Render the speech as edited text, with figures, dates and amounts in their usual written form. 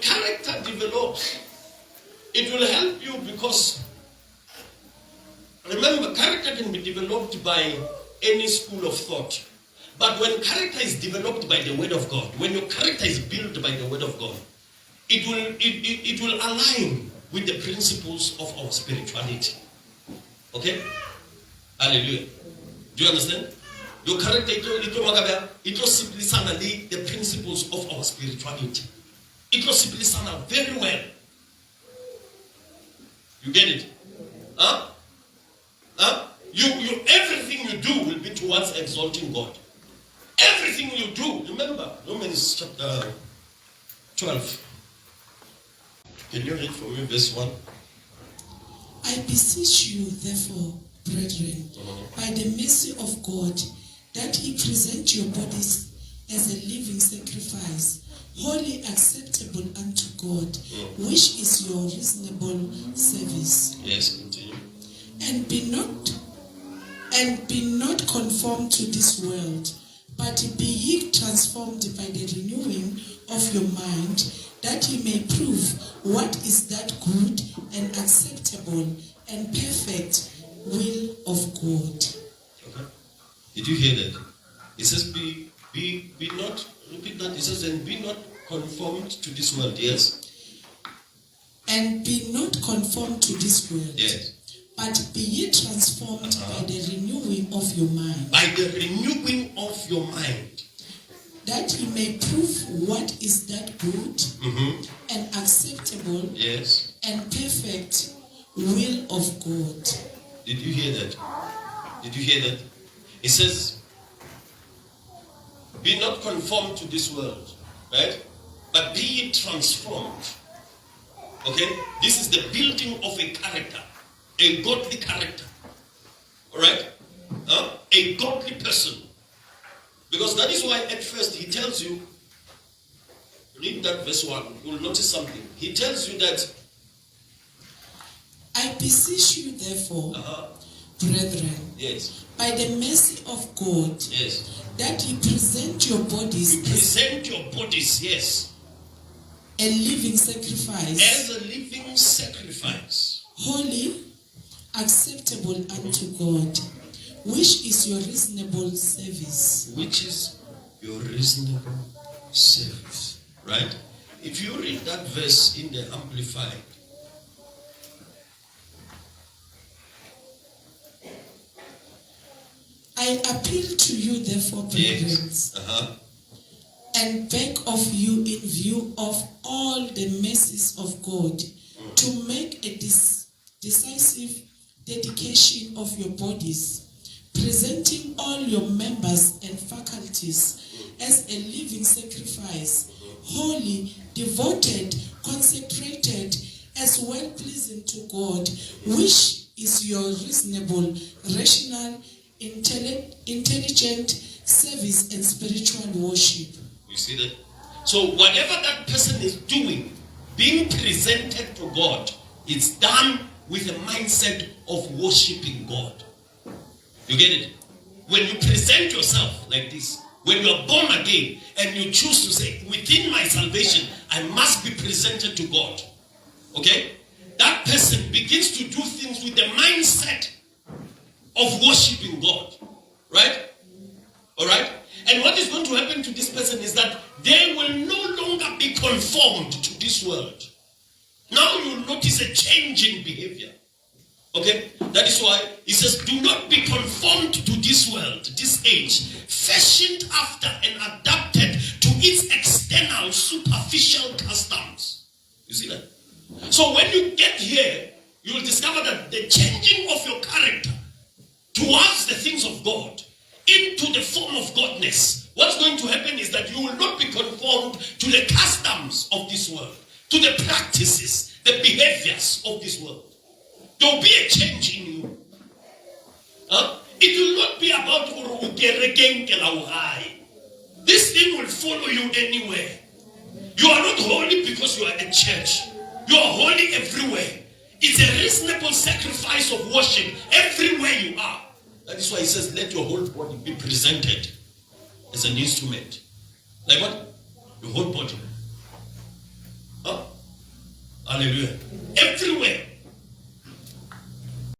character develops, it will help you because, remember, character can be developed by any school of thought. But when character is developed by the word of God, when your character is built by the word of God, it will align with the principles of our spirituality. Okay? Hallelujah. Do you understand? Your character, it will simply sound the principles of our spirituality. It will simply sound very well. You get it? Huh? Huh? Everything you do will be towards exalting God. Everything you do. Remember, Romans chapter 12. Can you read for me verse 1? I beseech you, therefore, brethren, by the mercy of God, that ye present your bodies as a living sacrifice, wholly acceptable unto God, which is your reasonable service. Yes, continue. And be not conformed to this world, but be ye transformed by the renewing of your mind, that ye may prove what is that good and acceptable and perfect will of God. Okay. Did you hear that? It says, be not, repeat that. It says, and be not conformed to this world, yes? And be not conformed to this world. Yes. But be ye transformed by the renewing of your mind. By the renewing of your mind. That ye may prove what is that good and acceptable and perfect will of God. Did you hear that? Did you hear that? It says, be not conformed to this world, right? But be ye transformed. Okay? This is the building of a character, a godly character. Alright? A godly person. Because that is why at first he tells you, read that verse 1, you will notice something. He tells you that, I beseech you therefore, brethren, yes, by the mercy of God, yes, that ye present your bodies yes, a living sacrifice, as a living sacrifice, holy, acceptable unto God, which is your reasonable service. Which is your reasonable service. Right? If you read that verse in the Amplified, I appeal to you, therefore, brethren, and beg of you in view of all the mercies of God, to make a decisive dedication of your bodies, presenting all your members and faculties as a living sacrifice, holy, devoted, consecrated, as well pleasing to God, which is your reasonable, rational, intelligent service and spiritual worship. You see that? So whatever that person is doing, being presented to God, it's done with a mindset of worshiping God. You get it? When you present yourself like this, when you are born again and you choose to say, within my salvation, I must be presented to God. Okay? That person begins to do things with the mindset of worshiping God. Right? Alright? And what is going to happen to this person is that they will no longer be conformed to this world. Now you notice a change in behavior. Okay? That is why he says, do not be conformed to this world, this age, fashioned after and adapted to its external, superficial customs. You see that? So when you get here, you will discover that the changing of your character towards the things of God into the form of godness, what's going to happen is that you will not be conformed to the customs of this world, to the practices, the behaviors of this world. There will be a change in you. It will not be about this thing will follow you anywhere. You are not holy because you are in church. You are holy everywhere. It's a reasonable sacrifice of worship everywhere you are. That is why he says, let your whole body be presented as an instrument. Like what? Your whole body. Hallelujah. Everywhere.